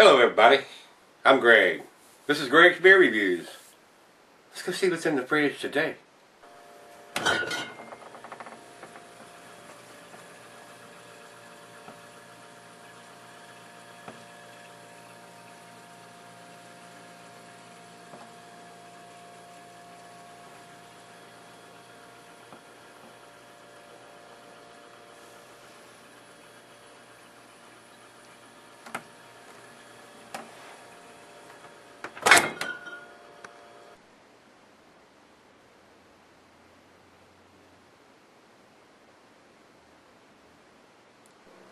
Hello everybody, I'm Greg. This is Greg's Beer Reviews. Let's go see what's in the fridge today.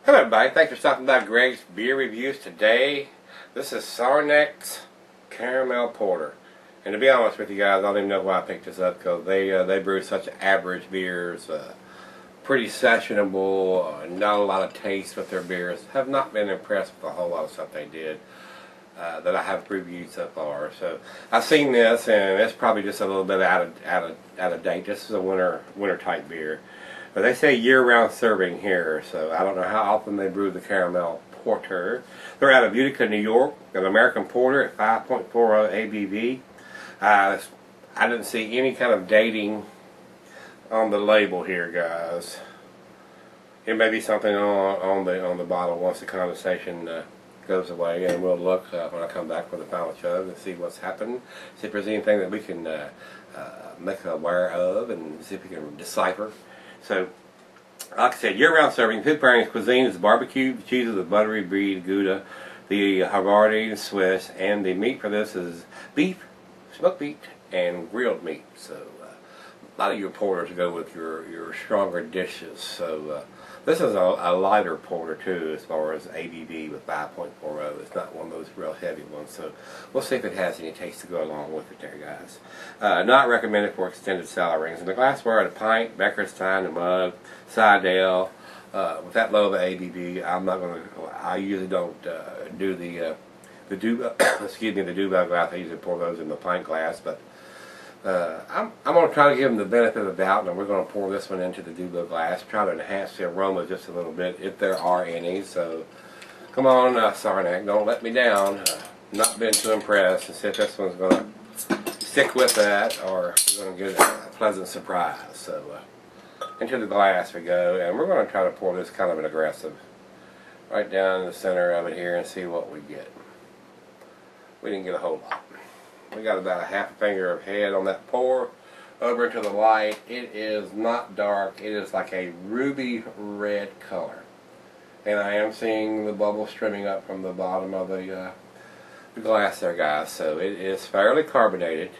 Hello everybody, thanks for stopping by Greg's Beer Reviews today. This is Saranac Caramel Porter. And to be honest with you guys, I don't even know why I picked this up, because they brew such average beers, pretty sessionable, not a lot of taste with their beers. Have not been impressed with a whole lot of stuff they did that I have reviewed so far. So I've seen this, and it's probably just a little bit out of date. This is a winter type beer. But they say year-round serving here, so I don't know how often they brew the caramel porter. They're out of Utica, New York. An American porter at 5.40 ABV. I didn't see any kind of dating on the label here, guys. It may be something on the bottle once the condensation goes away, and we'll look when I come back with the final chug and see what's happened. See if there's anything that we can make aware of, and see if we can decipher. So, like I said, year-round serving. Food pairings cuisine is barbecue. The cheese is the buttery brie Gouda, the Havarti Swiss, and the meat for this is beef, smoked meat, and grilled meat. So, a lot of your porters go with your stronger dishes. So, this is a lighter porter too, as far as ABV with 5.40. It's not one of those real heavy ones. So, we'll see if it has any taste to go along with it there, guys. Not recommended for extended cellar rings. In the glassware, a pint, Becker's Stein, a mug, Sidale. With that low of an ABV, I'm not going to. I usually don't do the excuse me, the Dubai glass. I usually pour those in the pint glass, but I'm going to try to give them the benefit of the doubt, and we're going to pour this one into the Dubai glass. Try to enhance the aroma just a little bit, if there are any. So, come on, Saranac, don't let me down. Not been too impressed, and see if this one's going to stick with that, or we're going to get a pleasant surprise. So, into the glass we go, and we're going to try to pour this kind of an aggressive, right down in the center of it here, and see what we get. We didn't get a whole lot. We got about a half a finger of head on that pour. Over into the light, it is not dark. It is like a ruby red color, and I am seeing the bubbles streaming up from the bottom of the glass there, guys. So it is fairly carbonated.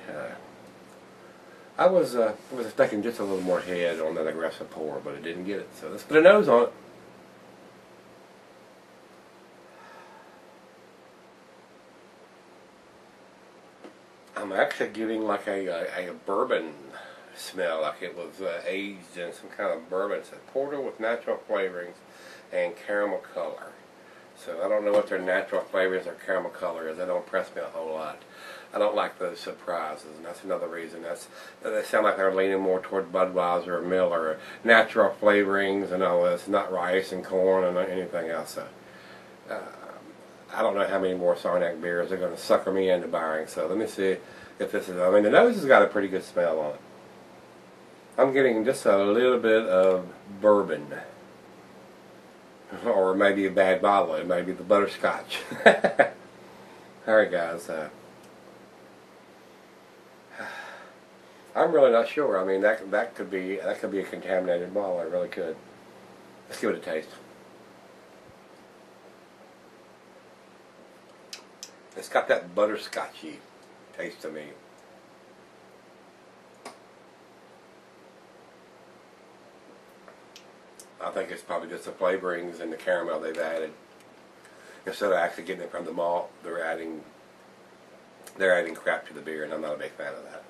I was expecting just a little more head on that aggressive pour, but it didn't get it. So let's put a nose on it. I'm actually getting like a bourbon smell, like it was aged in some kind of bourbon. It's a porter with natural flavorings and caramel color. So I don't know what their natural flavorings or caramel color is. That don't impress me a whole lot. I don't like those surprises, and that's another reason. They sound like they're leaning more toward Budweiser or Miller, natural flavorings and all this, not rice and corn and anything else. So, I don't know how many more Saranac beers are going to sucker me into buying. So let me see if this is. I mean, the nose has got a pretty good smell on it. I'm getting just a little bit of bourbon, or maybe a bad bottle. It may be the butterscotch. All right, guys. I'm really not sure. I mean, that could be a contaminated bottle. It really could. Let's give it a taste. It's got that butterscotchy taste to me. I think it's probably just the flavorings and the caramel they've added. Instead of actually getting it from the malt, they're adding crap to the beer, and I'm not a big fan of that.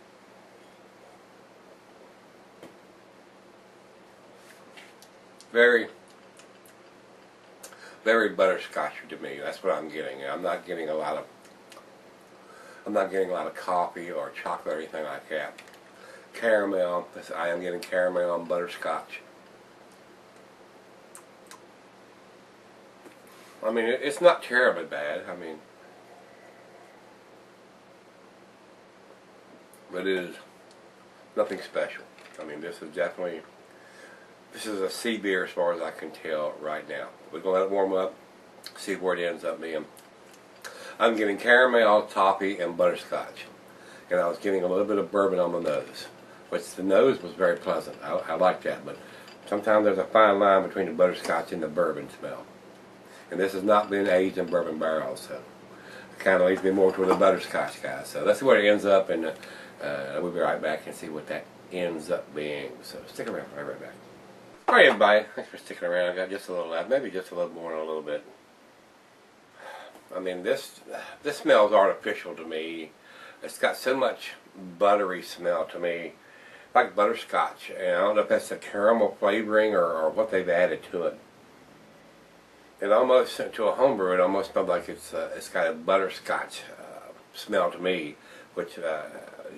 Very butterscotchy to me. That's what I'm getting. I'm not getting a lot of coffee or chocolate or anything like that. Caramel. I am getting caramel and butterscotch. I mean, it's not terribly bad. I mean, but it is nothing special. I mean, this is a C beer as far as I can tell right now. We're going to let it warm up, see where it ends up being. I'm getting caramel, toffee, and butterscotch. And I was getting a little bit of bourbon on the nose, which the nose was very pleasant. I like that, but sometimes there's a fine line between the butterscotch and the bourbon smell. And this has not been aged in bourbon barrels, so it kind of leads me more toward the butterscotch guys. So that's where it ends up, and we'll be right back and see what that ends up being. So stick around. I'll be right back. Alright everybody, thanks for sticking around. I got just a little left, maybe just a little more in a little bit. I mean, this smells artificial to me. It's got so much buttery smell to me, like butterscotch. And I don't know if that's the caramel flavoring or what they've added to it. It almost, to a homebrew, it almost smells like it's got a butterscotch smell to me, which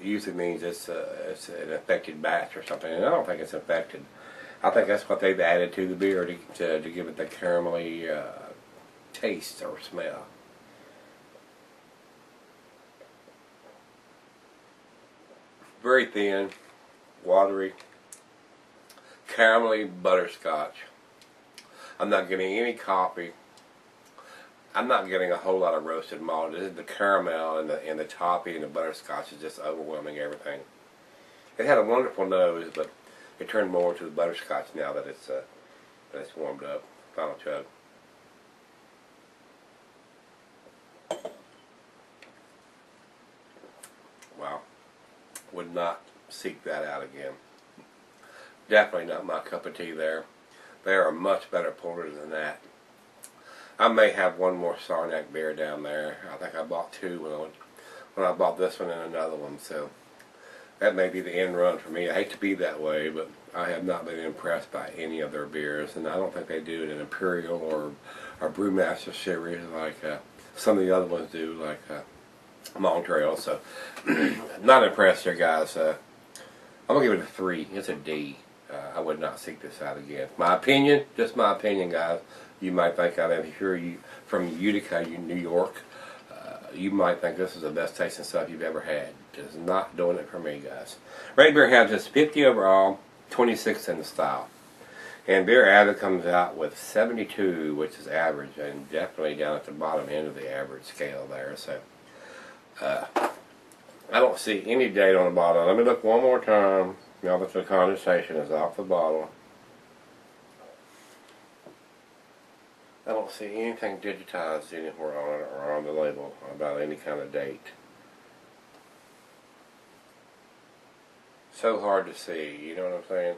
usually means it's an infected batch or something. And I don't think it's infected. I think that's what they've added to the beer to give it the caramelly taste or smell. Very thin, watery, caramelly butterscotch. I'm not getting any coffee. I'm not getting a whole lot of roasted malt. This is the caramel and the toffee and the butterscotch is just overwhelming everything. It had a wonderful nose, but it turned more to the butterscotch now that it's warmed up. Final chug. Wow. Would not seek that out again. Definitely not my cup of tea there. There are much better porters than that. I may have one more Saranac beer down there. I think I bought two when I bought this one and another one. So that may be the end run for me. I hate to be that way, but I have not been impressed by any of their beers, and I don't think they do it in Imperial or Brewmaster series like some of the other ones do, like Montreal. So not impressed here, guys. I'm gonna give it a 3. It's a D. I would not seek this out again. My opinion, just my opinion, guys. You might think I'm sure from Utica, New York. You might think this is the best tasting stuff you've ever had. It's not doing it for me, guys. Red Beer has just 50 overall, 26 in the style. And Beer Addict comes out with 72, which is average, and definitely down at the bottom end of the average scale there. So I don't see any date on the bottle. Let me look one more time. Now that the condensation is off the bottle. I don't see anything digitized anywhere on it or on the label about any kind of date. So hard to see, you know what I'm saying?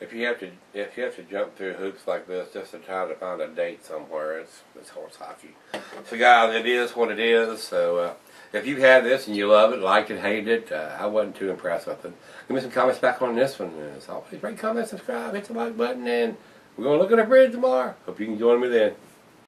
If you have to jump through hoops like this just to try to find a date somewhere, it's horse hockey. So guys, it is what it is. So if you had this and you love it, liked it, hated it, I wasn't too impressed with it. Give me some comments back on this one. As always, rate, comment, subscribe, hit the like button, and we're going to look at the fridge tomorrow. Hope you can join me then.